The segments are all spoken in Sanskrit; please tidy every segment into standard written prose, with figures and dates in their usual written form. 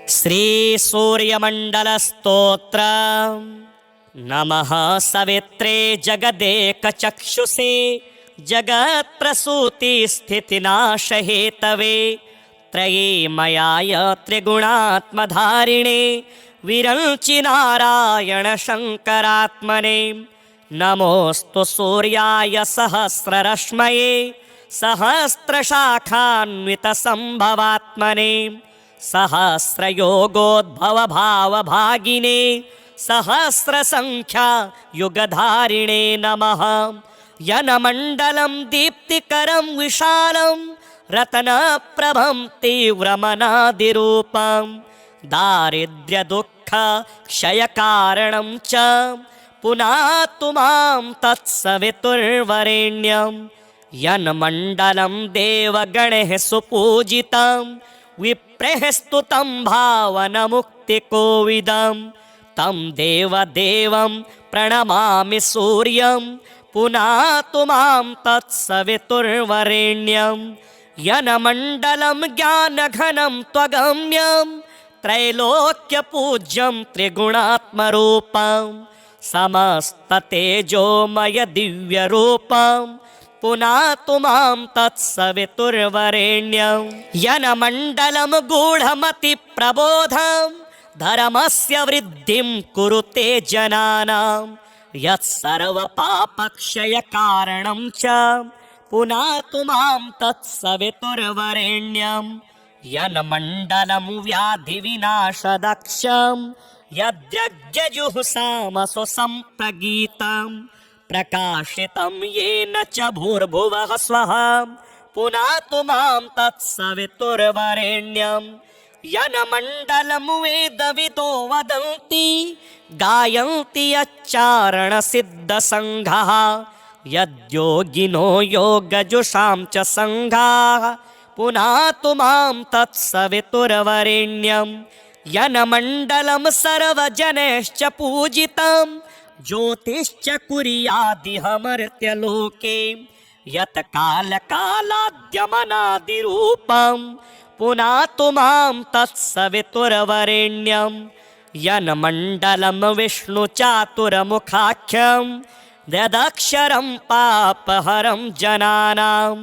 श्री सूर्यमंडलस्तोत्र। नमः सवित्रे जगदेकचक्षुषे जगत्प्रसूति स्थितिनाशहेतवे त्रयीमयाय त्रिगुणात्मधारिणे विरंचि नारायण शंकरात्मने। नमोस्तु सूर्याय सहस्ररश्मये सहस्रशाखान्वितसंभवात्मने सहस्रयोगोद्भवभावभागिने सहस्रसंख्या युगधारिणे नमः। यनमण्डलं दीप्तिकरं विशालं रत्नप्रभं तीव्रमनादिरूपं दारिद्र्यदुःखक्षयकारणं च पुनातु मां तत्सवितुर्वरेण्यं। यन्मण्डलं देवगणैः सुपूजितं विप्रैः स्तुतं भावनमुक्तिकोविदं तं देवदेवं प्रणमामि सूर्यं पुनातु मां तत्सवितुर्वरेण्यं। यन्मण्डलं ज्ञानघनं त्वगम्यं त्रैलोक्यपूज्यं त्रिगुणात्मरूपं समस्ततेजोमय दिव्यरूपं पुनातु मां तत्सवितुर्वरेण्यं। यन्मण्डलं गूढमतिप्रबोधं धर्मस्य वृद्धिं कुरुते जनानां यत्सर्वपापक्षयकारणं च पुनातु मां तत्सवितुर्वरेण्यं। यन्मण्डलं व्याधिविनाशदक्षं यद्यज्ञजुःसामसु सम्प्रगीतं प्रकाशितं येन च भूर्भुवः स्वः पुनातु मां तत्सवितुर्वरेण्यं। यन्मण्डलं वेदविदो वदन्ति गायन्ति यच्चारणसिद्धसङ्घाः यद्योगिनो योगजुषां च सङ्घाः पुनातु मां तत्सवितुर्वरेण्यं। यन्मण्डलं सर्वजनैश्च पूजितं ज्योतिश्च कुर्यादिहमर्त्यलोके यत् कालकालाद्यमनादिरूपं पुनातु मां तत्सवितुर्वरेण्यं। यन्मण्डलं विष्णुचातुर्मुखाख्यं यदक्षरं पापहरं जनानां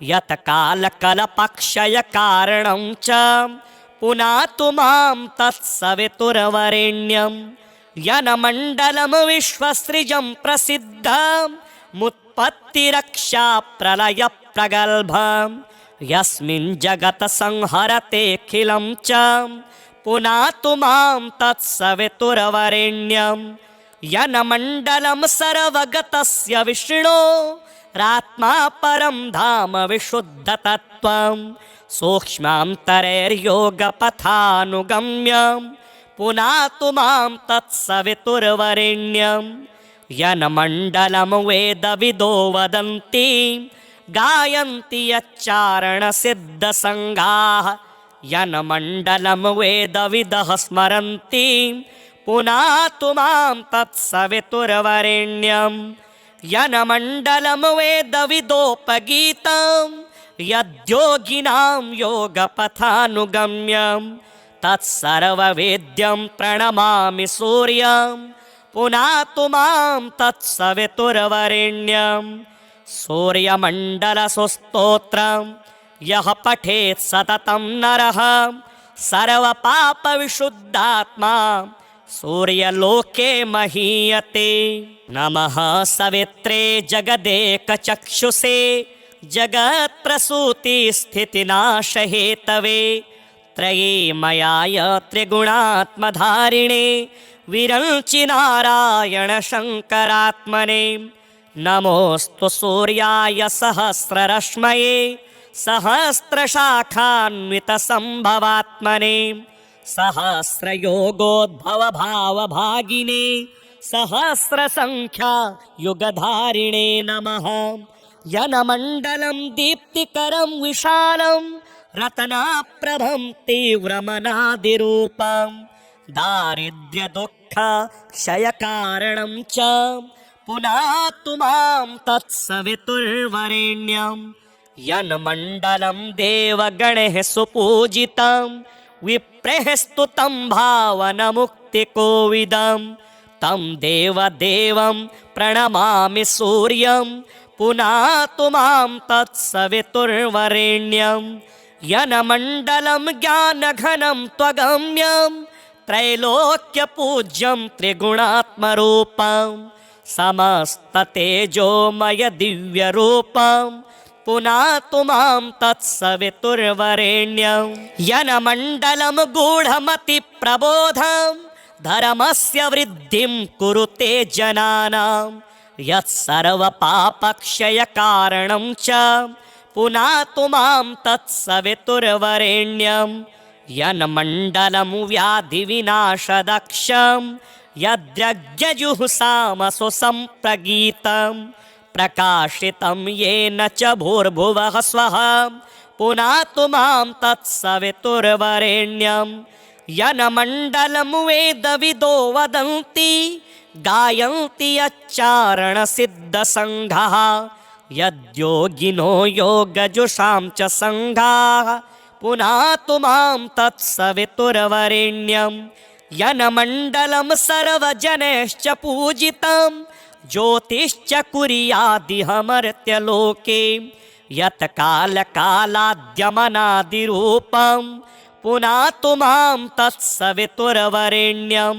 यत् कालकलपक्षयकारणं च पुनातु मां तत्सवितुर्वरेण्यं। यन्मण्डलं विश्वसृजं प्रसिद्धं मुत्पत्तिरक्षाप्रलयप्रगल्भं यस्मिन् जगत् संहरतेऽखिलं च पुनातु मां तत्सवितुर्वरेण्यं। यन्मण्डलं सर्वगतस्य विष्णो रात्मा परं धाम विशुद्धतत्त्वं सूक्ष्मान्तरैर्योगपथानुगम्यं पुनातु मां तत्सवितुर्वरेण्यं। यन्मण्डलं वेदविदो वदन्ति गायन्ति यच्चारणसिद्धसङ्घाः यन्मण्डलं वेदविदः स्मरन्ति पुनातु मां तत्सवितुर्वरेण्यं। यन्मण्डलं वेदविदोपगीतं यद्योगिनां योगपथानुगम्यं तत्सर्ववेद्यं प्रणमामि सूर्यं पुनातु मां तत्सवितुर्वरेण्यं। सूर्यमण्डलस्तोत्रं यः पठेत् सततं नरः सर्वपापविशुद्धात्मा सूर्यलोके महीयते। नमः सवित्रे जगदेकचक्षुषे जगत्प्रसूति स्थितिनाशहेतवे त्रयीमयाय त्रिगुणात्मधारिणे विरंचि नारायण शंकरात्मने। नमोस्तु सूर्याय सहस्ररश्मये सहस्रशाखान्वितसंभवात्मने सहस्रयोगोद्भवभावभागिने सहस्रसंख्या युगधारिणे नमः। यन्मण्डलं दीप्तिकरं विशालं रत्नप्रभं तीव्रमनादिरूपं दारिद्र्यदुःखक्षयकारणं च पुनातु मां तत्सवितुर्वरेण्यं। यन्मण्डलं देवगणैः सुपूजितं विप्रैः स्तुतं भावनमुक्तिकोविदं तं देवदेवं प्रणमामि सूर्यं पुनातु मां तत्सवितुर्वरेण्यं यनमण्डलं ज्ञानघनं त्वगम्यं त्रैलोक्यपूज्यं त्रिगुणात्मरूपं समस्ततेजोमय दिव्यरूपं पुनातु मां तत्सवितुर्वरेण्यं यनमण्डलं गूढमतिप्रबोधं धर्मस्य वृद्धिं कुरुते जनानां यत्सर्वपापक्षयकारणं च पुनातु मां तत्सवितुर्वरेण्यं यन्मण्डलं व्याधिविनाशदक्षं यद्यज्ञजुःसामसु सम्प्रगीतं प्रकाशितं येन च भूर्भुवः स्वः पुनातु मां तत्सवितुर्वरेण्यं यन्मण्डलं वेदविदो वदन्ति गायन्ति यच्चारणसिद्धसङ्घाः यद्योगिनो योगजुषां च सङ्घाः पुनातु मां तत्सवितुर्वरेण्यं यन्मण्डलं सर्वजनैश्च पूजितं ज्योतिश्च कुर्यादिहमर्त्यलोके यत्कालकालाद्यमनादिरूपं पुनातु मां तत्सवितुर्वरेण्यं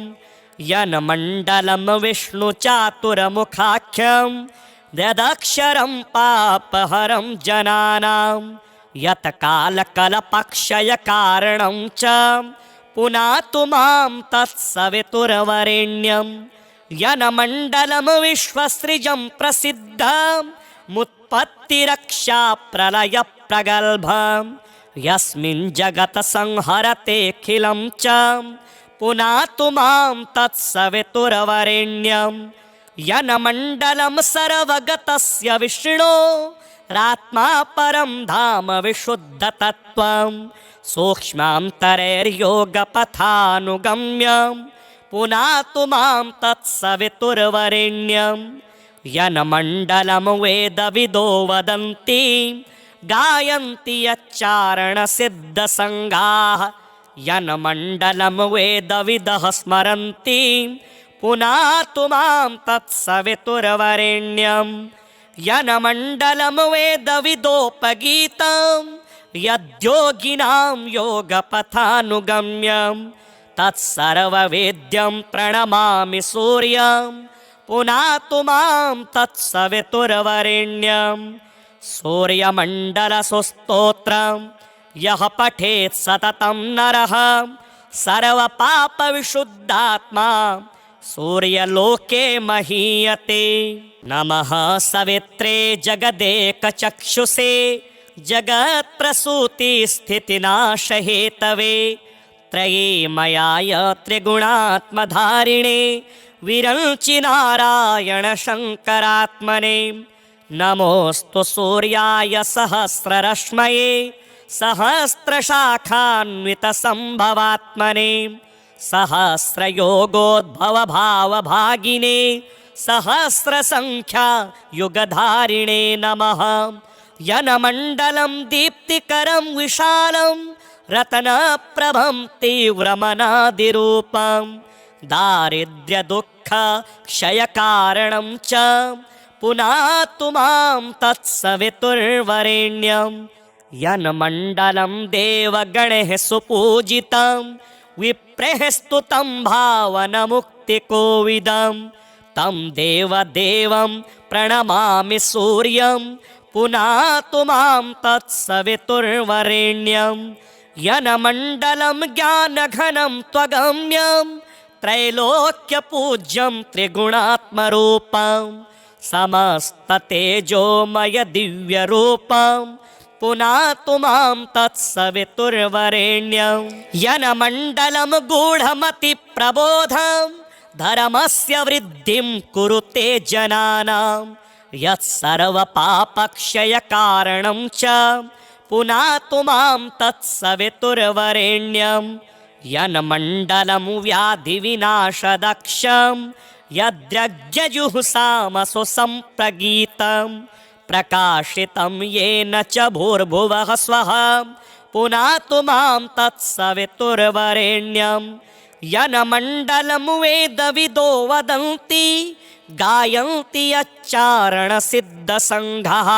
यन्मण्डलं विष्णुचातुर्मुखाख्यं यदक्षरं पापहरं जनानां यत्कालकल्पक्षयकारणं च पुनातु मां तत्सवितुर्वरेण्यं यन्मण्डलं विश्वसृजं प्रसिद्धमुत्पत्तिरक्षाप्रलयप्रगल्भं यस्मिन् जगत् संहरतेऽखिलं च पुनातु मां तत्सवितुर्वरेण्यं यन्मण्डलं सर्वगतस्य विष्णो रात्मा परं धाम विशुद्धतत्त्वं सूक्ष्मान्तरैर्योगपथानुगम्यं पुनातु मां तत्सवितुर्वरेण्यं यन्मण्डलं वेदविदो वदन्ति गायन्ति यच्चारणसिद्धसङ्घाः यन्मण्डलं वेदविदः स्मरन्ति पुनातु मां तत्सवितुर्वरेण्यं यन्मण्डलं वेदविदोपगीतं यद्योगिनां योगपथानुगम्यं तत्सर्ववेद्यं प्रणमामि सूर्यं पुनातु मां तत्सवितुर्वरेण्यं सूर्यमण्डलसुस्तोत्रं यः पठेत् सततं नरः सर्वपापविशुद्धात्मा सूर्यलोके महीयते। नमः सवित्रे जगदेकचक्षुषे जगत्प्रसूतिस्थितिनाशहेतवे त्रयीमयाय त्रिगुणात्मधारिणे विरञ्चि नारायणशङ्करात्मने नमोऽस्तु सूर्याय सहस्ररश्मये सहस्रशाखान्वितसम्भवात्मने सहस्रयोगोद्भवभावभागिने सहस्रसङ्ख्या युगधारिणे नमः यन्मण्डलं दीप्तिकरं विशालं रत्नप्रभं तीव्रमनादिरूपं दारिद्र्यदुःखक्षयकारणं च पुनातु मां तत्सवितुर्वरेण्यं यन्मण्डलं देवगणैः सुपूजितं विप्रैः स्तुतं भावनमुक्तिकोविदं तं देवदेवं प्रणमामि सूर्यं पुनातु मां तत्सवितुर्वरेण्यं यन्मण्डलं ज्ञानघनं त्वगम्यं त्रैलोक्यपूज्यं त्रिगुणात्मरूपं समस्ततेजोमय दिव्यरूपं पुनातु मां तत्सवितुर्वरेण्यं यन्मण्डलं गूढमतिप्रबोधं धर्मस्य वृद्धिं कुरुते जनानां यत्सर्वपापक्षयकारणं च पुनातु मां तत्सवितुर्वरेण्यं यन्मण्डलं व्याधिविनाशदक्षं यद्यज्ञजुःसामसु सम्प्रगीतं प्रकाशितं येन च भूर्भुवः स्वः पुनातु मां तत्सवितुर्वरेण्यं यन्मण्डलं वेदविदो वदन्ति गायन्ति यच्चारणसिद्धसङ्घाः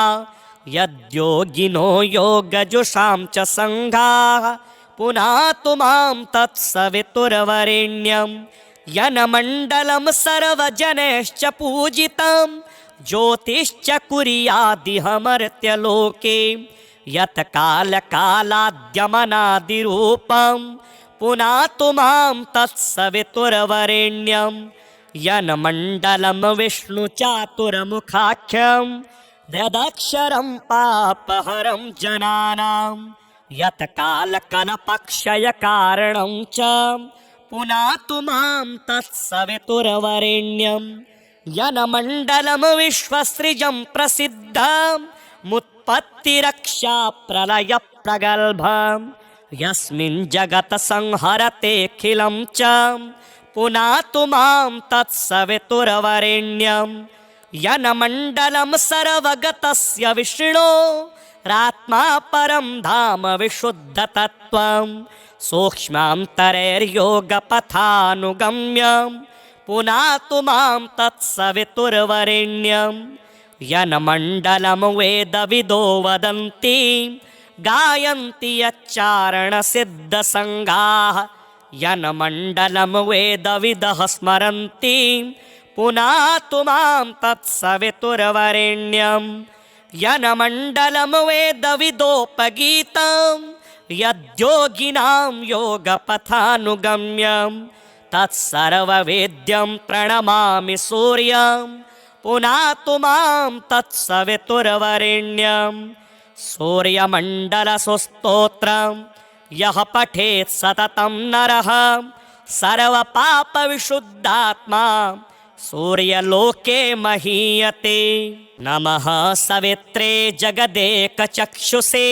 यद्योगिनो योगजुषां च सङ्घाः पुनातु मां तत्सवितुर्वरेण्यं यन्मण्डलं सर्वजनैश्च पूजितं ज्योतिश्च कुर्यादिहमर्त्यलोके यत् कालकालाद्यमनादिरूपं पुनातु मां तत्सवितुर्वरेण्यं यन्मण्डलं विष्णुचातुर्मुखाख्यं यदक्षरं पापहरं जनानां यत् कालकलपक्षयकारणं च पुनातु मां तत्सवितुर्वरेण्यं यन्मण्डलं विश्वसृजं प्रसिद्धं मुत्पत्तिरक्षा प्रलयप्रगल्भं यस्मिन् जगत् संहरतेऽखिलं च पुनातु मां तत्सवितुर्वरेण्यं यन्मण्डलं सर्वगतस्य विष्णो रात्मा परं धाम विशुद्धतत्त्वं सूक्ष्मान्तरैर्योगपथानुगम्यं पुनातु मां तत्सवितुर्वरेण्यं यन्मण्डलं वेदविदो वदन्ति गायन्ति यच्चारणसिद्धसङ्घाः यन्मण्डलं वेदविदः स्मरन्ति पुनातु मां तत्सवितुर्वरेण्यं यन्मण्डलं वेदविदोपगीतं यद्योगिनां योगपथानुगम्यं तत्सर्ववेद्यं प्रणमामि सूर्यं पुनातु मां तत्सवितुर्वरेण्यं सूर्यमण्डलसुस्तोत्रं यः पठेत् सततं नरः सर्वपापविशुद्धात्मा सूर्यलोके महीयते। नमः सवित्रे जगदेकचक्षुषे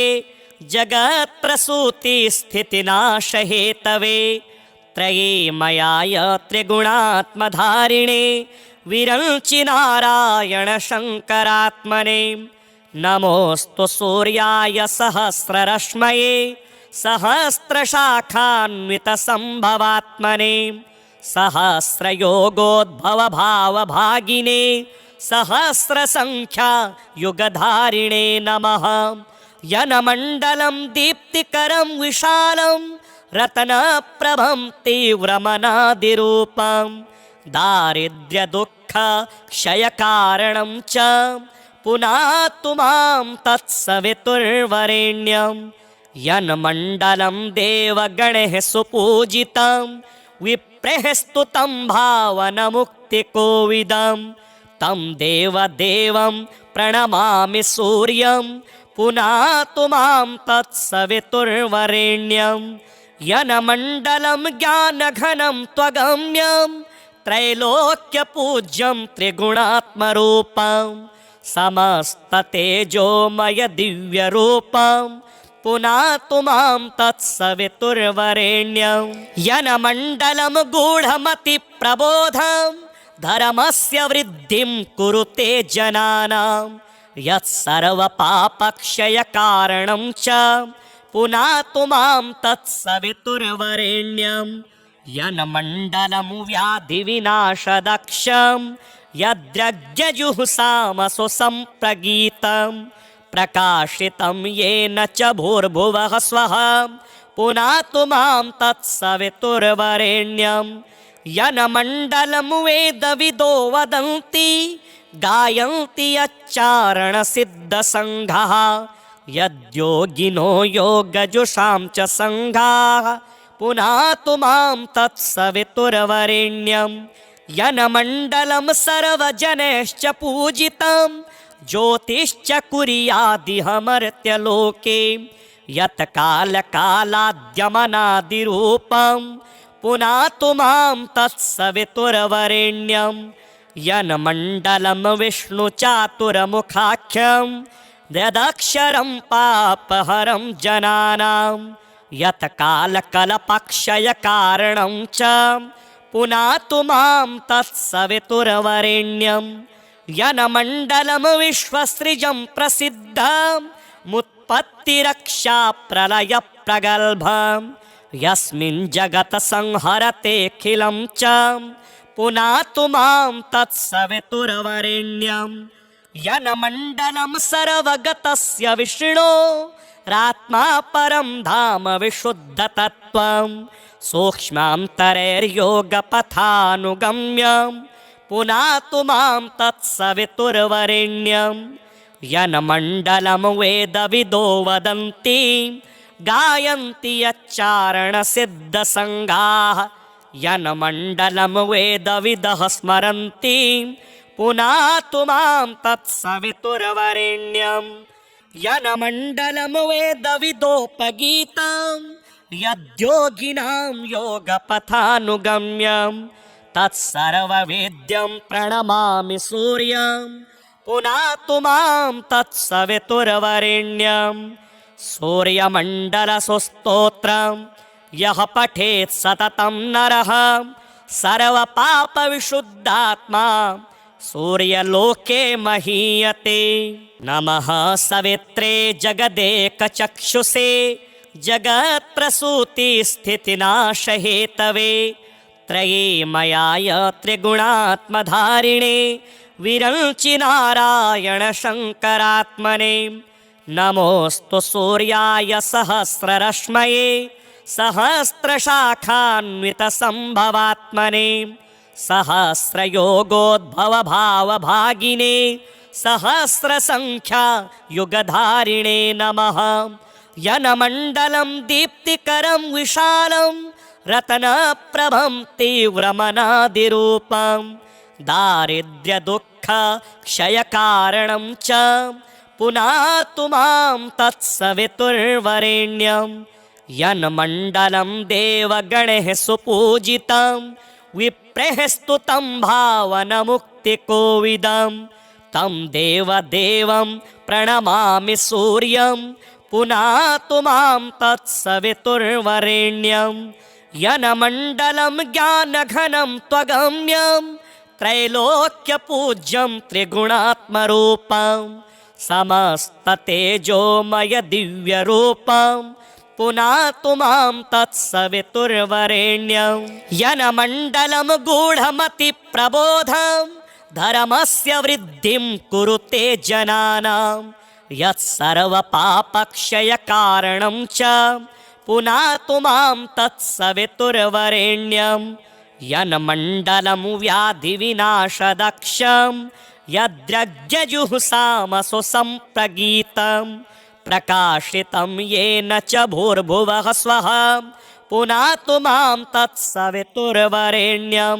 जगत्प्रसूतिस्थितिनाशहेतवे त्रयीमयाय त्रिगुणात्मधारिणे विरञ्चि नारायण शङ्करात्मने नमोऽस्तु सूर्याय सहस्ररश्मये सहस्रशाखान्वितसम्भवात्मने सहस्रयोगोद्भवभावभागिने सहस्रसङ्ख्या युगधारिणे नमः यन्मण्डलं दीप्तिकरं विशालं रत्नप्रभं तीव्रमनादिरूपं दारिद्र्यदुःखक्षयकारणं च पुनातु मां तत्सवितुर्वरेण्यं यन्मण्डलं देवगणैः सुपूजितं विप्रैः स्तुतं भावनमुक्तिकोविदं तं देवदेवं प्रणमामि सूर्यं पुनातु मां तत्सवितुर्वरेण्यं यन्मण्डलं ज्ञानघनं त्वगम्यं त्रैलोक्यपूज्यं त्रिगुणात्मरूपं समस्ततेजोमय दिव्यरूपं पुनातु मां तत्सवितुर्वरेण्यं यन्मण्डलं गूढमतिप्रबोधं धर्मस्य वृद्धिं कुरुते जनानां यत्सर्वपापक्षयकारणं च पुनातु मां तत्सवितुर्वरेण्यं यन्मण्डलं व्याधिविनाशदक्षं यद्रज्जजुःसामसु सम्प्रगीतं प्रकाशितं येन च भूर्भुवः स्वः पुनातु मां तत्सवितुर्वरेण्यं यन्मण्डलं वेदविदो वदन्ति गायन्ति यच्चारणसिद्धसङ्घाः यद्योगिनो योगजुषां च सङ्घाः पुनातु मां तत्सवितुर्वरेण्यं यन्मण्डलं सर्वजनैश्च पूजितं ज्योतिश्च कुर्यादिहमर्त्यलोके यत् कालकालाद्यमनादिरूपं पुनातु मां तत्सवितुर्वरेण्यं यन्मण्डलं विष्णुचातुर्मुखाख्यं यदक्षरं पापहरं जनानां यत् कालकलपक्षयकारणं च पुनातु मां तत्सवितुर्वरेण्यं यन्मण्डलं विश्वसृजं प्रसिद्धं मुत्पत्तिरक्षा प्रलयप्रगल्भं यस्मिन् जगत् संहरतेऽखिलं च पुनातु मां तत्सवितुर्वरेण्यं यन्मण्डलं सर्वगतस्य विष्णोरात्मा परं धाम विशुद्धतत्त्वं सूक्ष्मान्तरैर्योगपथानुगम्यं पुनातु मां तत्सवितुर्वरेण्यं यन्मण्डलं वेदविदो वदन्ति गायन्ति यच्चारणसिद्धसङ्घाः यन्मण्डलं वेदविदः स्मरन्ति पुनातु मां तत्सवितुर्वरेण्यं यन्मण्डलं वेदविदोपगीतं यद्योगिनां योगपथानुगम्यं तत्सर्ववेद्यं प्रणमामि सूर्यं पुनातु मां तत्सवितुर्वरेण्यं सूर्यमण्डलसुस्तोत्रं यः पठेत् सततं नरः सर्वपापविशुद्धात्मा सूर्यलोके महीयते। नमः सवित्रे जगदेकचक्षुषे जगत्प्रसूतिस्थितिनाशहेतवे त्रयीमयाय त्रिगुणात्मधारिणे विरञ्चि नारायण शङ्करात्मने नमोऽस्तु सूर्याय सहस्ररश्मये सहस्रशाखान्वितसम्भवात्मने सहस्रयोगोद्भवभावभागिने सहस्रसङ्ख्यायुगधारिणे नमः यन्मण्डलं दीप्तिकरं विशालं रत्नप्रभं तीव्रमनादिरूपं दारिद्र्यदुःखक्षयकारणं च पुनातु मां तत्सवितुर्वरेण्यं यन्मण्डलं देवगणैः सुपूजितं विप्रैः स्तुतं भावनमुक्तिकोविदं तं देवदेवं प्रणमामि सूर्यं पुनातु मां तत्सवितुर्वरेण्यं यन्मण्डलं ज्ञानघनं त्वगम्यं त्रैलोक्यपूज्यं त्रिगुणात्मरूपं समस्ततेजोमय दिव्यरूपं पुनातु मां तत्सवितुर्वरेण्यं यन्मण्डलं गूढमतिप्रबोधं धर्मस्य वृद्धिं कुरुते जनानां यत्सर्वपापक्षयकारणं च पुनातु मां तत्सवितुर्वरेण्यं यन्मण्डलं व्याधिविनाशदक्षं यद्यज्ञजुःसामसु सम्प्रगीतं प्रकाशितं येन च भूर्भुवः स्वः पुनातु मां तत्सवितुर्वरेण्यं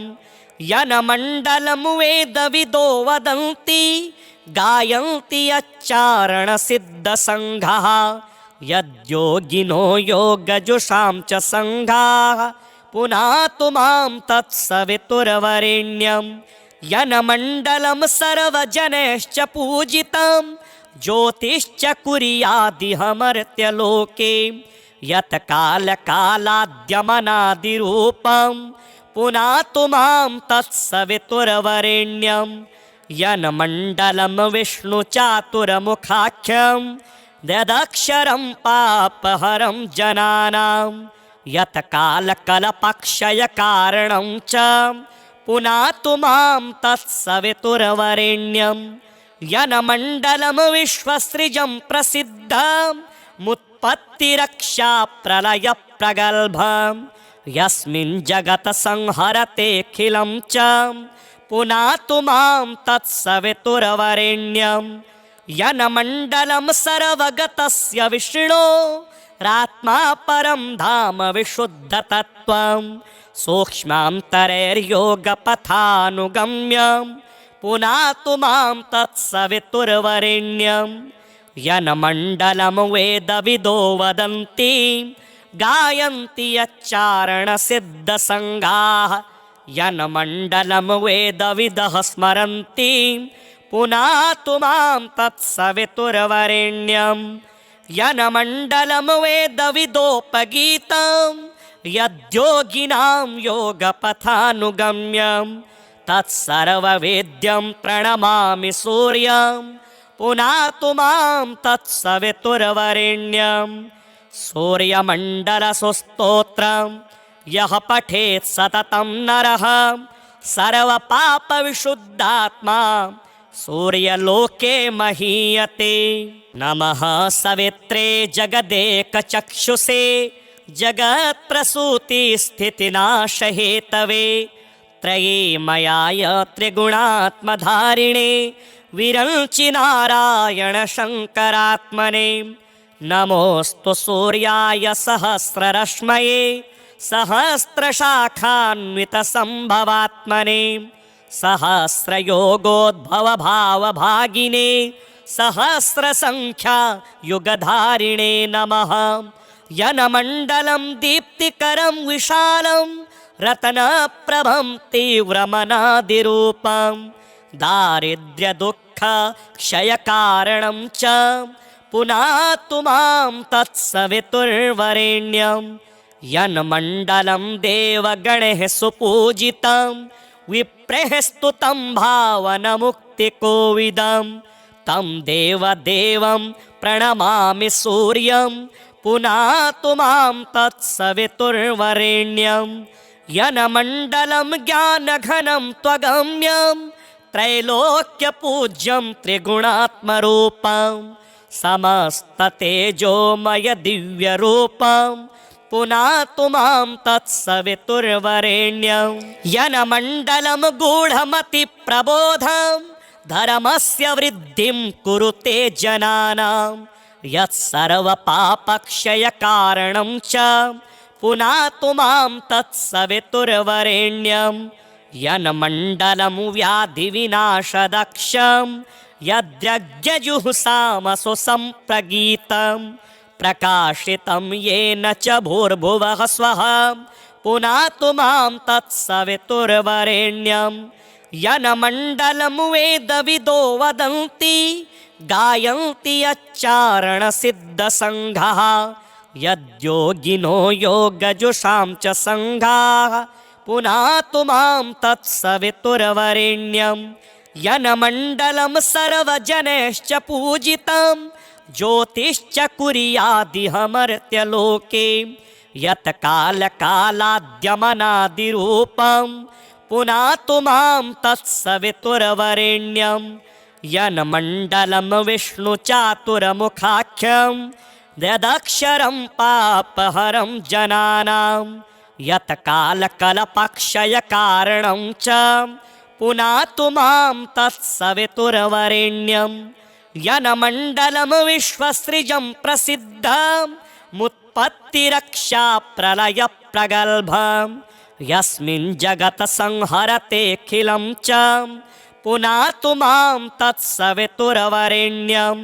यन्मण्डलं वेदविदो वदन्ति गायन्ति यच्चारणसिद्धसङ्घाः यद्योगिनो योगजुषां च सङ्घाः पुनातु मां तत्सवितुर्वरेण्यं यन्मण्डलं सर्वजनैश्च पूजितं ज्योतिश्च कुर्यादिहमर्त्यलोके यत्कालकालाद्यमनादिरूपं पुनातु मां तत्सवितुर्वरेण्यं यन्मण्डलं विष्णुचातुर्मुखाख्यं यदक्षरं पापहरं जनानां यत्कालकल्पक्षयकारणं च पुनातु मां तत्सवितुर्वरेण्यं यन्मण्डलं विश्वसृजं प्रसिद्धं मुत्पत्तिरक्षा प्रलयप्रगल्भं यस्मिन् जगत् संहरतेऽखिलं च पुनातु मां तत्सवितुर्वरेण्यं यन्मण्डलं सर्वगतस्य विष्णोरात्मा परं धाम विशुद्धतत्त्वं सूक्ष्मान्तरैर्योगपथानुगम्यं पुनातु मां तत्सवितुर्वरेण्यं यन्मण्डलं वेदविदो वदन्ति गायन्ति यच्चारणसिद्धसङ्घाः यन्मण्डलं वेदविदः स्मरन्ति पुनातु मां तत्सवितुर्वरेण्यं यन्मण्डलं वेदविदोपगीतं यद्योगिनां योगपथानुगम्यं तत्सर्ववेद्यं प्रणमामि सूर्यं पुनातु मां तत्सवितुर्वरेण्यं सूर्यमण्डलसुस्तोत्रं यः पठेत् सततं नरः सर्वपापविशुद्धात्मा सूर्यलोके महीयते। नमः सवित्रे जगदेकचक्षुषे जगत्प्रसूतिस्थितिनाशहेतवे त्रयीमयाय त्रिगुणात्मधारिणे विरंचि नारायण शङ्करात्मने। नमोऽस्तु सूर्याय सहस्ररश्मये सहस्रशाखान्वितसम्भवात्मने सहस्रयोगोद्भवभावभागिने सहस्रसङ्ख्या युगधारिणे नमः। यनमण्डलं दीप्तिकरं विशालं रत्नप्रभं तीव्रमनादिरूपं दारिद्र्यदुःखक्षयकारणं च पुनातु मां तत्सवितुर्वरेण्यं। यन्मण्डलं देवगणैः सुपूजितं विप्रैः स्तुतं भावनमुक्तिकोविदं तं देवदेवं प्रणमामि सूर्यं पुनातु मां तत्सवितुर्वरेण्यं। यन्मण्डलं ज्ञानघनं त्वगम्यं त्रैलोक्यपूज्यं त्रिगुणात्मरूपं समस्ततेजोमय दिव्यरूपं पुनातु मां तत्सवितुर्वरेण्यं। यन्मण्डलं गूढमतिप्रबोधं धर्मस्य वृद्धिं कुरुते जनानां यत्सर्वपापक्षयकारणं च पुनातु मां तत्सवितुर्वरेण्यं। यन्मण्डलं व्याधिविनाशदक्षं यद्यज्ञजुःसामसु सम्प्रगीतं प्रकाशितं येन च भूर्भुवः स्वः पुनातु मां तत्सवितुर्वरेण्यं। यन्मण्डलं वेदविदो वदन्ति गायन्ति यच्चारणसिद्धसङ्घाः यद्योगिनो योगजुषां च सङ्घाः पुनातु मां तत्सवितुर्वरेण्यं। यन्मण्डलं सर्वजनैश्च पूजितं ज्योतिश्च कुर्यादिहमर्त्यलोके यत्कालकालाद्यमनादिरूपं पुनातु मां तत्सवितुर्वरेण्यं। यन्मण्डलं विष्णुचातुर्मुखाख्यं यदक्षरं पापहरं जनानां यत्कालकल्पक्षयकारणं च पुनातु मां तत्सवितुर्वरेण्यं। यन्मण्डलं विश्वसृजं प्रसिद्धं मुत्पत्तिरक्षाप्रलयप्रगल्भं यस्मिन् जगत् संहरतेऽखिलं च पुनातु मां तत्सवितुर्वरेण्यं।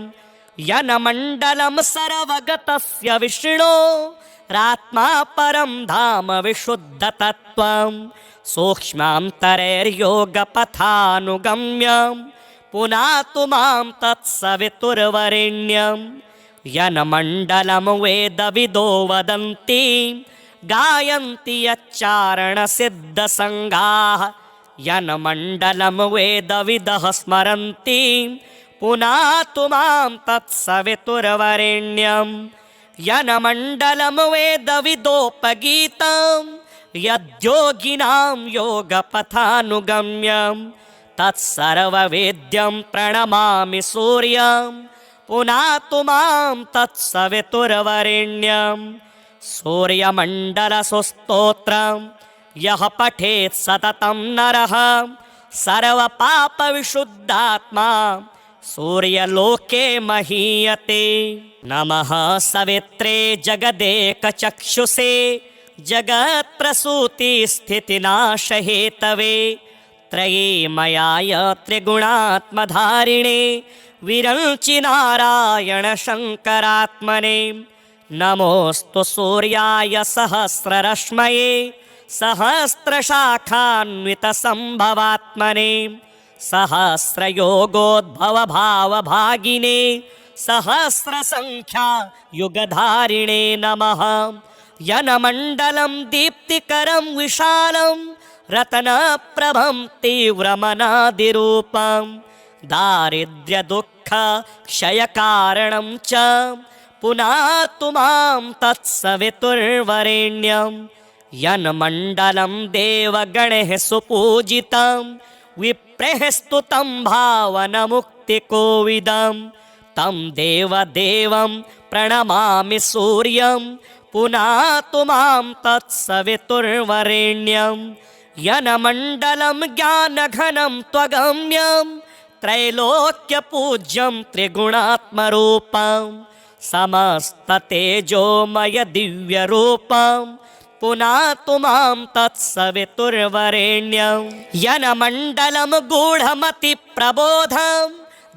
यन्मण्डलं सर्वगतस्य विष्णो रात्मा परं धाम विशुद्धतत्त्वं सूक्ष्मान्तरैर्योगपथानुगम्यं पुनातु मां तत्सवितुर्वरेण्यं। यन्मण्डलं वेदविदो वदन्ति गायन्ति यच्चारणसिद्धसङ्घाः यन्मण्डलं वेदविदः स्मरन्ति पुनातु मां तत्सवितुर्वरेण्यं। यन्मण्डलं वेदविदोपगीतं यद्योगिनां योगपथानुगम्यं तत्सर्ववेद्यं प्रणमामि सूर्यं पुनातु मां तत्सवितुर्वरेण्यं। सूर्यमण्डलसुस्तोत्रं यः पठेत् सततं नरः सर्वपापविशुद्धात्मा सूर्यलोके महीयते। नमः सवित्रे जगदेकचक्षुषे जगत्प्रसूतिस्थितिनाशहेतवे त्रयीमयाय त्रिगुणात्मधारिणे विरंचि नारायण शङ्करात्मने। नमोऽस्तु सूर्याय सहस्ररश्मये सहस्रशाखान्वितसम्भवात्मने सहस्रयोगोद्भवभावभागिने सहस्रसङ्ख्या युगधारिणे नमः। यन्मण्डलं दीप्तिकरं विशालं रत्नप्रभं तीव्रमनादिरूपं दारिद्र्यदुःखक्षयकारणं च पुनातु मां तत्सवितुर्वरेण्यं यन्मण्डलं देवगणैः सुपूजितं विप्रैः स्तुतं भावनमुक्तिकोविदं तं देवदेवं प्रणमामि सूर्यं पुनातु मां तत्सवितुर्वरेण्यं यन्मण्डलं ज्ञानघनं त्वगम्यं त्रैलोक्यपूज्यं त्रिगुणात्मरूपं समस्ततेजोमय दिव्यरूपं पुनातु मां तत्सवितुर्वरेण्यं यन्मण्डलं गूढमतिप्रबोधं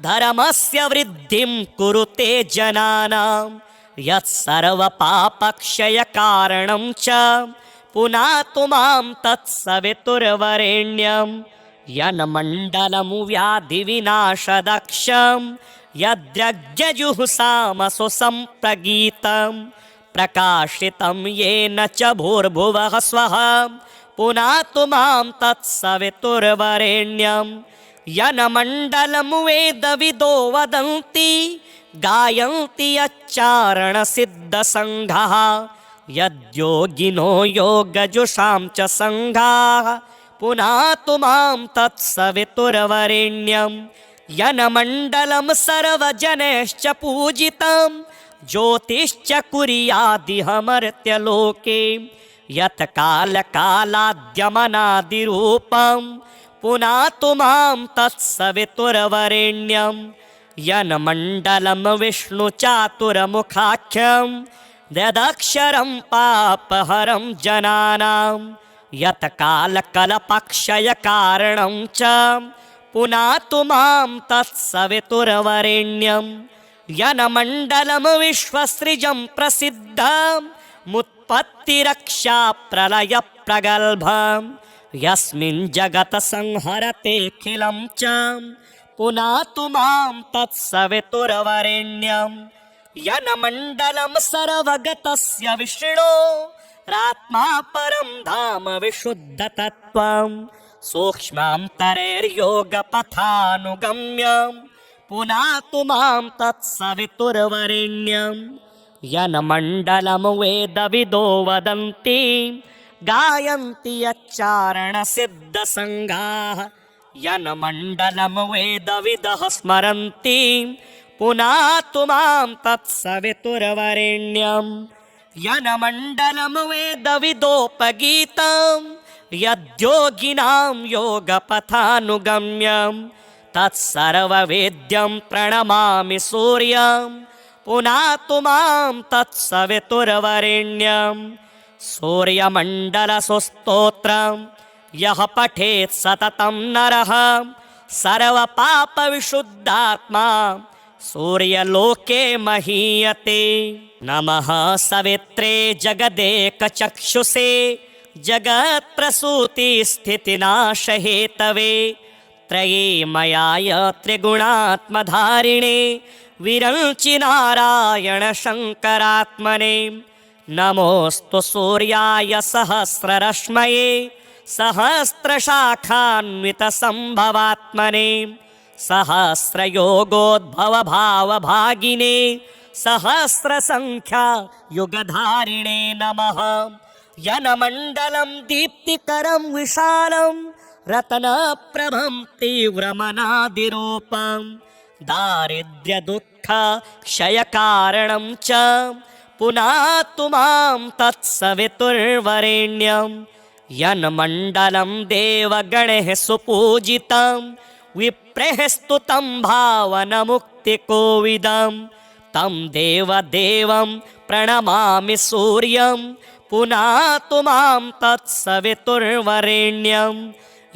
धर्मस्य वृद्धिं कुरुते जनानां यत्सर्वपापक्षयकारणं च पुनातु मां तत्सवितुर्वरेण्यं यन्मण्डलं व्याधिविनाशदक्षं यद्यज्ञजुहुसामसु सम्प्रगीतं प्रकाशितं येन च भूर्भुवः स्वः पुनातु मां तत्सवितुर्वरेण्यं यन्मण्डलं वेदविदो वदन्ति गायन्ति यच्चारणसिद्धसङ्घाः यद्योगिनो योगजुषां च सङ्घाः पुनातु मां तत्सवितुर्वरेण्यं यन्मण्डलं सर्वजनैश्च पूजितं ज्योतिश्च कुर्यादिहमर्त्यलोके यत्कालकालाद्यमनादिरूपं पुनातु मां तत्सवितुर्वरेण्यं यन्मण्डलं विष्णुचातुर्मुखाख्यं यदक्षरं पापहरं जनानां यत्कालकल्पक्षयकारणं च पुनातु मां तत्सवितुर्वरेण्यं यन्मण्डलं विश्वसृजं प्रसिद्धं मुत्पत्तिरक्षाप्रलयप्रगल्भं यस्मिन् जगत्संहरतेऽखिलं च पुनातु मां तत्सवितुर्वरेण्यं यन्मण्डलं सर्वगतस्य विष्णो रात्मा परं धाम विशुद्धतत्त्वं सूक्ष्मान्तरैर्योगपथानुगम्यं पुनातु मां तत्सवितुर्वरेण्यं यन्मण्डलं वेदविदो वदन्ति गायन्ति यच्चारणसिद्धसङ्घाः यन्मण्डलं वेदविदः स्मरन्ति पुनातु मां तत्सवितुर्वरेण्यं यन्मण्डलं वेदविदोपगीतं यद्योगिनां योगपथानुगम्यं तत्सर्ववेद्यं प्रणमामि सूर्यं पुनातु मां तत्सवितुर्वरेण्यं सूर्यमण्डलसुस्तोत्रं यः पठेत् सततं नरः सर्वपापविशुद्धात्मा सूर्यलोके महीयते नमः सवित्रे जगदेकचक्षुषे जगत्प्रसूतिस्थितिनाशहेतवे त्रयीमयाय त्रिगुणात्मधारिणे विरञ्चि नारायण शङ्करात्मने नमोऽस्तु सूर्याय सहस्ररश्मये सहस्रशाखान्वितसम्भवात्मने सहस्रयोगोद्भवभावभागिने सहस्रसङ्ख्या युगधारिणे नमः यन्मण्डलं दीप्तिकरं विशालं रत्नप्रभं तीव्रमनादिरूपं दारिद्र्यदुःखक्षयकारणं च पुनातु मां तत्सवितुर्वरेण्यं यन्मण्डलं देवगणैः सुपूजितं विप्रैः स्तुतं भावनमुक्तिकोविदं तं देवदेवं प्रणमामि सूर्यं पुनातु मां तत्सवितुर्वरेण्यं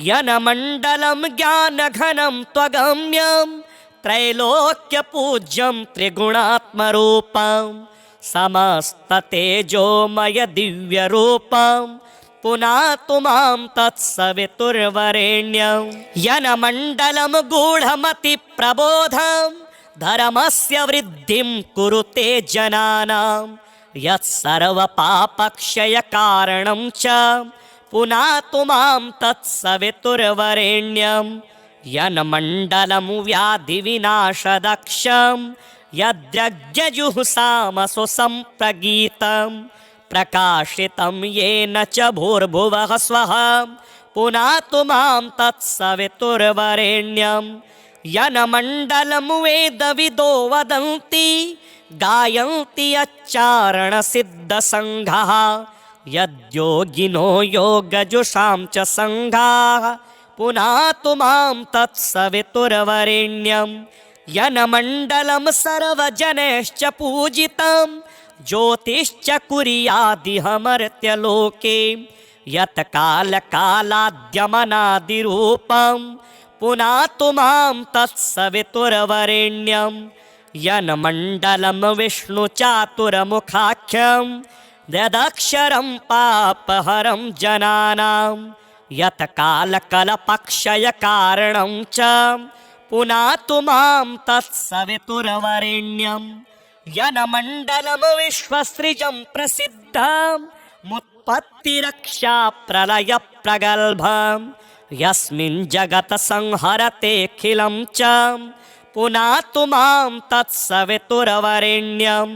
यन्मण्डलं ज्ञानघनं त्वगम्यं त्रैलोक्यपूज्यं त्रिगुणात्मरूपं समस्ततेजोमय दिव्यरूपं पुनातु मां तत्सवितुर्वरेण्यं यन्मण्डलं गूढमतिप्रबोधं धर्मस्य वृद्धिं कुरुते जनानां यत्सर्वपापक्षयकारणं च पुनातु मां तत्सवितुर्वरेण्यं यन्मण्डलं व्याधिविनाशदक्षं यद्यज्ञजुःसामसु सम्प्रगीतं प्रकाशितं येन च भूर्भुवः स्वः पुनातु मां तत्सवितुर्वरेण्यं यन्मण्डलं वेदविदो वदन्ति गायन्ति यच्चारणसिद्धसङ्घाः यद्योगिनो योगजुषां च सङ्घाः पुनातु मां तत्सवितुर्वरेण्यं यन्मण्डलं सर्वजनैश्च पूजितं ज्योतिश्च कुर्यादिहमर्त्यलोके यत् कालकालाद्यमनादिरूपं पुनातु मां तत्सवितुर्वरेण्यं यन्मण्डलं विष्णुचातुर्मुखाख्यं यदक्षरं पापहरं जनानां यत् कालकलपक्षयकारणं च पुनातु मां तत्सवितुर्वरेण्यं यन्मण्डलं विश्वसृजं प्रसिद्धं मुत्पत्तिरक्षा प्रलयप्रगल्भं यस्मिन् जगत् संहरतेऽखिलं च पुनातु मां तत्सवितुर्वरेण्यं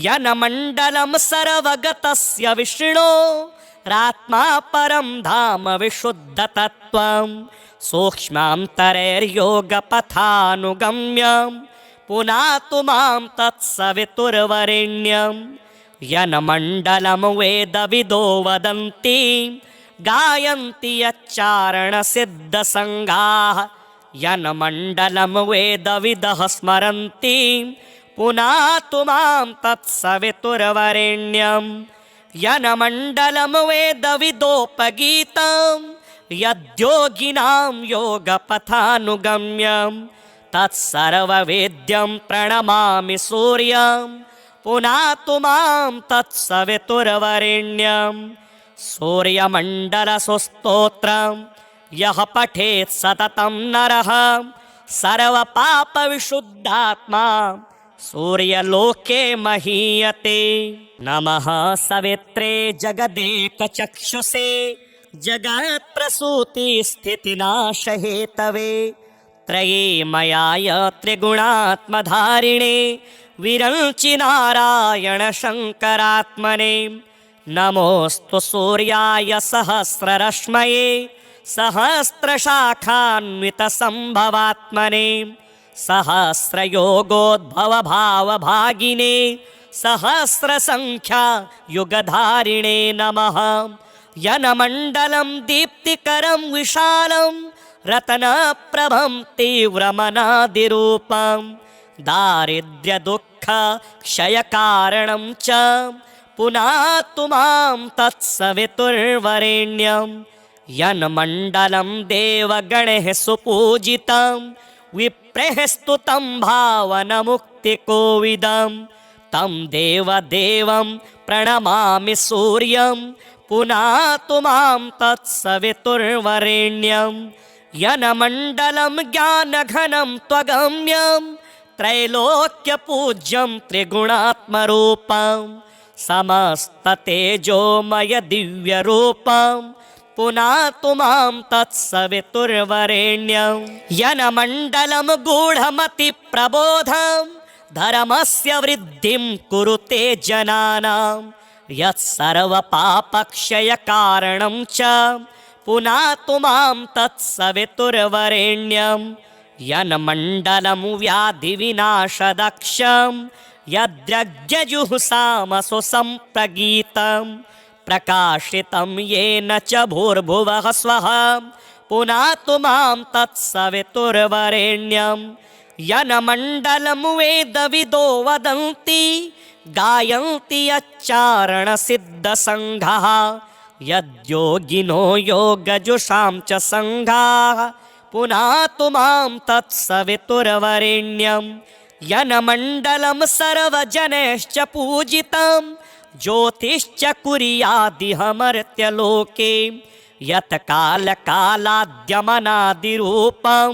यन्मण्डलं सर्वगतस्य विष्णो रात्मा परं धाम विशुद्धतत्त्वं सूक्ष्मान्तरैर्योगपथानुगम्यं पुनातु मां तत्सवितुर्वरेण्यं यन्मण्डलं वेदविदो वदन्ति गायन्ति यच्चारणसिद्धसङ्घाः यन्मण्डलं वेदविदः स्मरन्ति पुनातु मां तत्सवितुर्वरेण्यं यन्मण्डलं वेदविदोपगीतं यद्योगिनां योगपथानुगम्यं तत्सर्ववेद्यं प्रणमामि सूर्यं पुनातु मां तत्सवितुर्वरेण्यं सूर्यमण्डलसुस्तोत्रं यः पठेत् सततं नरः सर्वपापविशुद्धात्मा सूर्यलोके महीयते। नमः सवित्रे जगदेकचक्षुषे जगत्प्रसूतिस्थितिनाशहेतवे त्रये मयाय त्रिगुणात्मधारिणे विरञ्चि नारायण शङ्करात्मने नमोऽस्तु सूर्याय सहस्ररश्मये सहस्रशाखान्वितसम्भवात्मने सहस्रयोगोद्भवभावभागिने सहस्रसङ्ख्या युगधारिणे नमः यन्मण्डलं दीप्तिकरं विशालं रत्नप्रभं तीव्रमनादिरूपं दारिद्र्यदुःखक्षयकारणं च पुनातु मां तत्सवितुर्वरेण्यं यन्मण्डलं देवगणैः सुपूजितं विप्रैः स्तुतं भावनमुक्तिकोविदं तं देवदेवं प्रणमामि सूर्यं पुनातु मां तत्सवितुर्वरेण्यं यन्मण्डलं ज्ञानघनं त्वगम्यं त्रैलोक्यपूज्यं त्रिगुणात्मरूपं समस्ततेजोमय दिव्यरूपं पुनातु मां तत्सवितुर्वरेण्यं यन्मण्डलं गूढमतिप्रबोधं धर्मस्य वृद्धिं कुरुते जनानां यत्सर्वपापक्षयकारणं च पुनातु मां तत्सवितुर्वरेण्यं यन्मण्डलं व्याधिविनाशदक्षं यद्यज्ञजुःसामसु सम्प्रगीतं प्रकाशितं येन च भूर्भुवः स्वः पुनातु मां तत्सवितुर्वरेण्यं यन्मण्डलं वेदविदो वदन्ति गायन्ति यच्चारणसिद्धसङ्घाः यद्योगिनो योगजुषां च सङ्घाः पुनातु मां तत्सवितुर्वरेण्यं यन्मण्डलं सर्वजनैश्च पूजितं ज्योतिश्च कुर्यादिहमर्त्यलोके यत् कालकालाद्यमनादिरूपं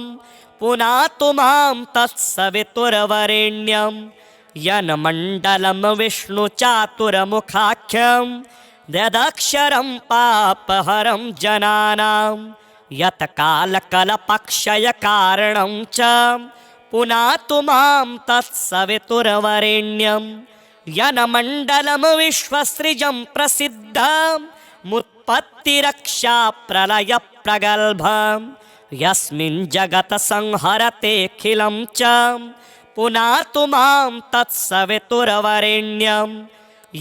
पुनातु मां तत्सवितुर्वरेण्यं यन्मण्डलं विष्णुचातुर्मुखाख्यं यदक्षरं पापहरं जनानां यत् कालकलपक्षयकारणं च पुनातु मां तत्सवितुर्वरेण्यं यन्मण्डलं विश्वसृजं प्रसिद्धमुत्पत्तिरक्षा प्रलयप्रगल्भं यस्मिन् जगत् संहरतेऽखिलं च पुनातु मां तत्सवितुर्वरेण्यं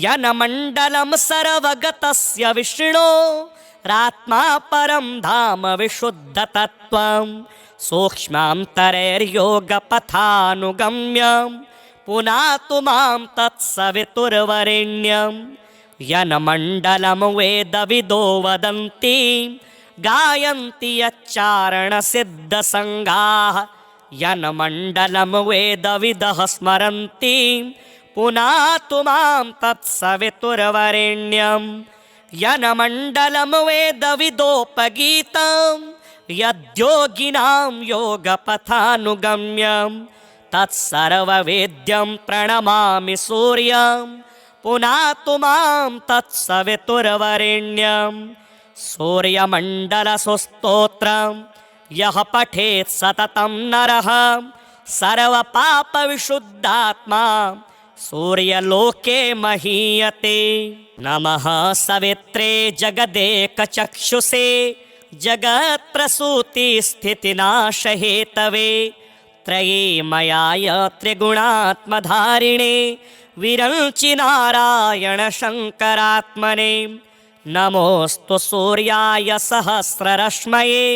यन्मण्डलं सर्वगतस्य विष्णो रात्मा परं धाम विशुद्धतत्त्वं सूक्ष्मान्तरैर्योगपथानुगम्यं पुनातु मां तत्सवितुर्वरेण्यं यन्मण्डलं वेदविदो वदन्ति गायन्ति यच्चारणसिद्धसङ्गाः यन्मण्डलं वेदविदः स्मरन्ति पुनातु मां तत्सवितुर्वरेण्यं यन्मण्डलं वेदविदोपगीतं यद्योगिनां योगपथानुगम्यं तत्सर्ववेद्यं प्रणमामि सूर्यं पुनातु मां तत्सवितुर्वरेण्यं सूर्यमण्डलसुस्तोत्रं यः पठेत् सततं नरः सर्वपापविशुद्धात्मा सूर्यलोके महीयते। नमः सवित्रे जगदेकचक्षुषे जगत्प्रसूतिस्थितिनाशहेतवे त्रयीमयाय त्रिगुणात्मधारिणे विरञ्चि नारायण शङ्करात्मने नमोऽस्तु सूर्याय सहस्ररश्मये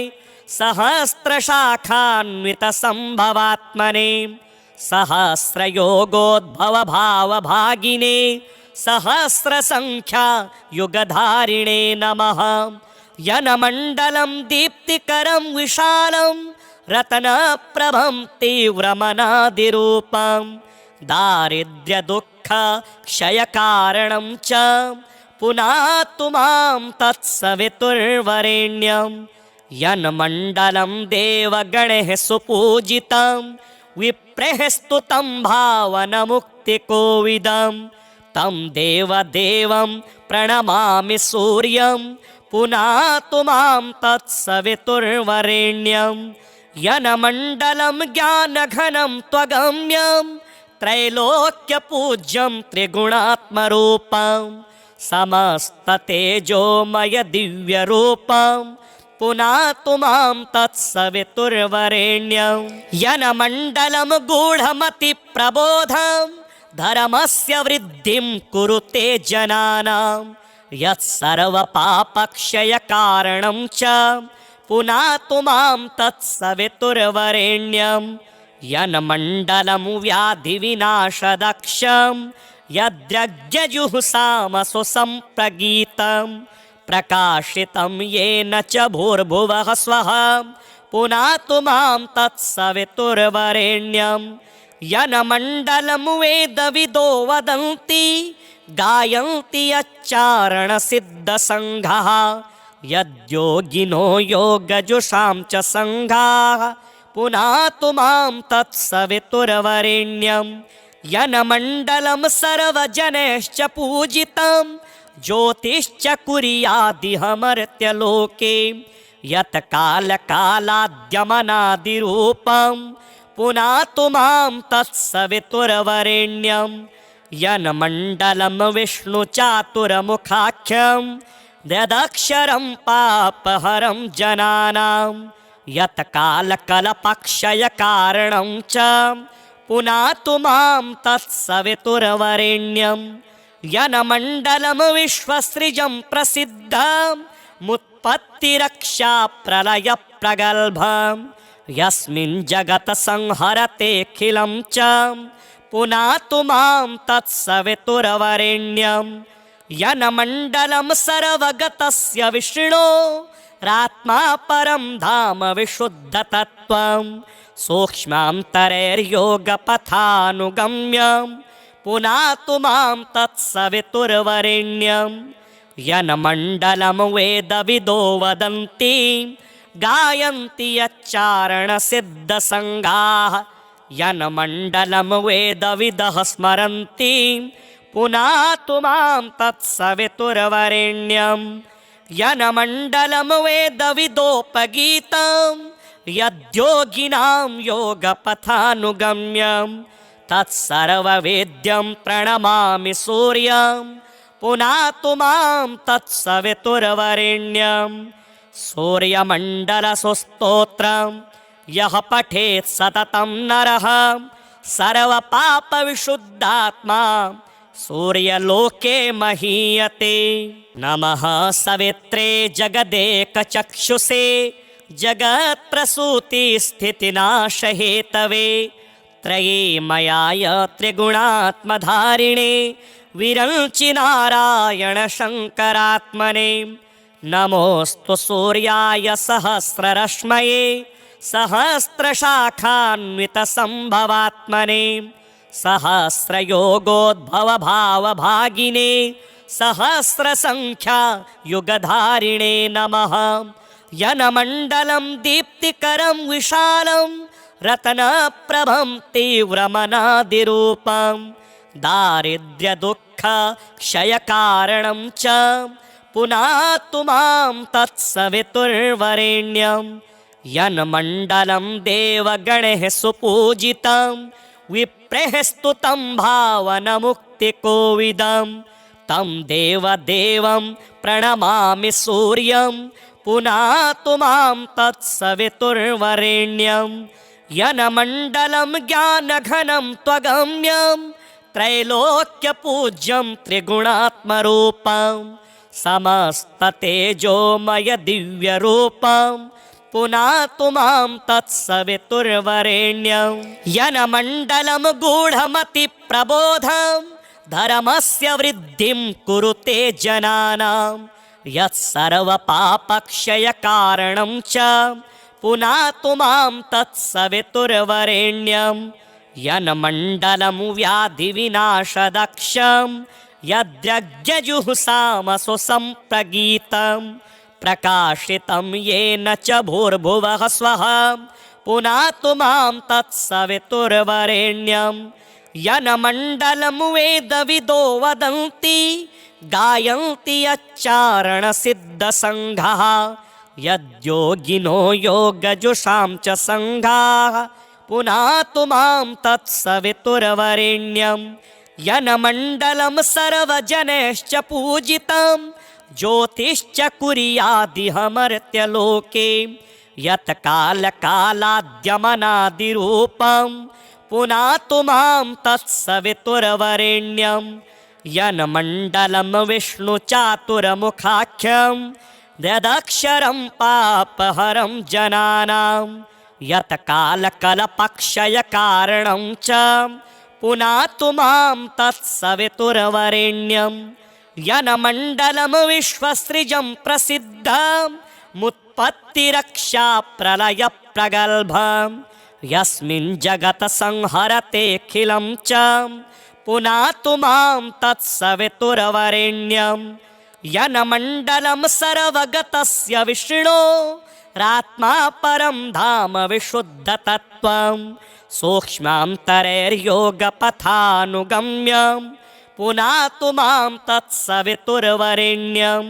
सहस्रशाखान्वितसम्भवात्मने सहस्रयोगोद्भवभावभागिने सहस्रसङ्ख्या युगधारिणे नमः यन्मण्डलं दीप्तिकरं विशालं रत्नप्रभं तीव्रमनादिरूपं दारिद्र्यदुःखक्षयकारणं च पुनातु मां तत्सवितुर्वरेण्यं यन्मण्डलं देवगणैः सुपूजितं विप्रैः स्तुतं भावनमुक्तिकोविदं तं देवदेवं प्रणमामि सूर्यं पुनातु मां तत्सवितुर्वरेण्यं यन्मण्डलं ज्ञानघनं त्वगम्यं त्रैलोक्यपूज्यं त्रिगुणात्मरूपं समस्ततेजोमय दिव्यरूपं पुनातु मां तत्सवितुर्वरेण्यं यन्मण्डलं गूढमतिप्रबोधं धर्मस्य वृद्धिं कुरुते जनानां यत्सर्वपापक्षयकारणं च पुनातु मां तत्सवितुर्वरेण्यं यन्मण्डलं व्याधिविनाशदक्षं यद्यज्ञजुःसामसु सम्प्रगीतं प्रकाशितं येन च भूर्भुवः स्वः पुनातु मां तत्सवितुर्वरेण्यं यन्मण्डलं वेदविदो वदन्ति गायन्ति यच्चारणसिद्धसङ्घाः यद्योगिनो योगजुषां च सङ्घाः पुनातु मां तत्सवितुर्वरेण्यं यन्मण्डलं सर्वजनैश्च पूजितं ज्योतिश्च कुर्यादिह मर्त्यलोके यत् कालकालाद्यमनादिरूपं पुनातु मां तत्सवितुर्वरेण्यं यन्मण्डलं विष्णुचातुर्मुखाख्यं यदक्षरं पापहरं जनानां यत् कालकलपक्षयकारणं च पुनातु मां तत्सवितुर्वरेण्यं यन्मण्डलं विश्वसृजं प्रसिद्धमुत्पत्तिरक्षा प्रलयप्रगल्भं यस्मिन् जगत् संहरतेऽखिलं च पुनातु मां तत्सवितुर्वरेण्यं यन्मण्डलं सर्वगतस्य विष्णो रात्मा परं धाम विशुद्धतत्त्वं सूक्ष्मान्तरैर्योगपथानुगम्यं पुनातु मां तत्सवितुर्वरेण्यं यन्मण्डलं वेदविदो वदन्ति गायन्ति यच्चारणसिद्धसङ्घाः यन्मण्डलं वेदविदः स्मरन्ति पुनातु मां तत्सवितुर्वरेण्यं यनमण्डलं वेदविदोपगीतं यद्योगिनां योगपथानुगम्यं तत्सर्ववेद्यं प्रणमामि सूर्यं पुनातु मां तत्सवितुर्वरेण्यं सूर्यमण्डलसुस्तोत्रं यः पठेत् सततं नरः सर्वपापविशुद्धात्मा सूर्यलोके महीयते। नमः सवित्रे जगदेकचक्षुषे जगत्प्रसूतिस्थितिनाशहेतवे त्रयीमयाय त्रिगुणात्मधारिणे विरञ्चि नारायण शङ्करात्मने नमोऽस्तु सूर्याय सहस्ररश्मये सहस्रशाखान्वितसम्भवात्मने सहस्रयोगोद्भवभावभागिने सहस्रसङ्ख्या युगधारिणे नमः। यनमण्डलं दीप्तिकरं विशालं रत्नप्रभं तीव्रमनादिरूपं दारिद्र्यदुःखक्षयकारणं च पुनातु मां तत्सवितुर्वरेण्यं यन्मण्डलं देवगणैः सुपूजितं विप्रैः स्तुतं भावनमुक्तिकोविदं तं देवदेवं प्रणमामि सूर्यं पुनातु मां तत्सवितुर्वरेण्यं यन्मण्डलं ज्ञानघनं त्वगम्यं त्रैलोक्यपूज्यं त्रिगुणात्मरूपं समस्ततेजोमय दिव्यरूपं पुनातु मां तत्सवितुर्वरेण्यं यन्मण्डलं गूढमतिप्रबोधं धर्मस्य वृद्धिं कुरुते जनानां यत्सर्वपापक्षयकारणं च पुनातु मां तत्सवितुर्वरेण्यं यन्मण्डलं व्याधिविनाशदक्षं यद्यज्ञजुःसामसु सम्प्रगीतं प्रकाशितं येन च भूर्भुवः स्वः पुनातु मां तत्सवितुर्वरेण्यं यन्मण्डलं वेदविदो वदन्ति गायन्ति यच्चारणसिद्धसङ्घाः यद्योगिनो योगजुषां च सङ्घाः पुनातु मां तत्सवितुर्वरेण्यं यन्मण्डलं सर्वजनैश्च पूजितं ज्योतिश्च कुर्यादिहमर्त्यलोके यत्कालकालाद्यमनादिरूपं पुनातु मां तत्सवितुर्वरेण्यं यन्मण्डलं विष्णुचातुर्मुखाख्यं यदक्षरं पापहरं जनानां यत्कालकल्पक्षयकारणं च पुनातु मां तत्सवितुर्वरेण्यं यन्मण्डलं विश्वसृजं प्रसिद्धं मुत्पत्तिरक्षाप्रलयप्रगल्भं यस्मिन् जगत् संहरतेऽखिलं च पुनातु मां तत्सवितुर्वरेण्यं यन्मण्डलं सर्वगतस्य विष्णो रात्मा परं धाम विशुद्धतत्त्वं सूक्ष्मान्तरैर्योगपथानुगम्यं पुनातु मां तत्सवितुर्वरेण्यं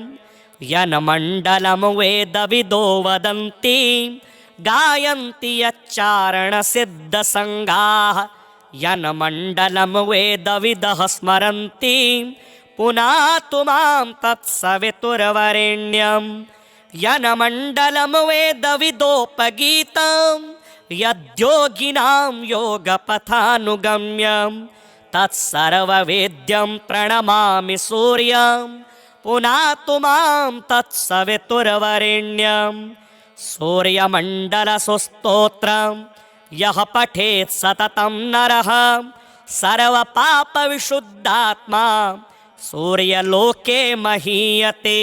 यन्मण्डलं वेदविदो वदन्ति गायन्ति यच्चारणसिद्धसङ्घाः यन्मण्डलं वेदविदः स्मरन्ति पुनातु मां तत्सवितुर्वरेण्यं यन्मण्डलं वेदविदोपगीतं यद्योगिनां योगपथानुगम्यं तत्सर्ववेद्यं प्रणमामि सूर्यं पुनातु मां तत्सवितुर्वरेण्यं सूर्यमण्डलसुस्तोत्रं यः पठेत् सततं नरः सर्वपापविशुद्धात्मा सूर्यलोके महीयते।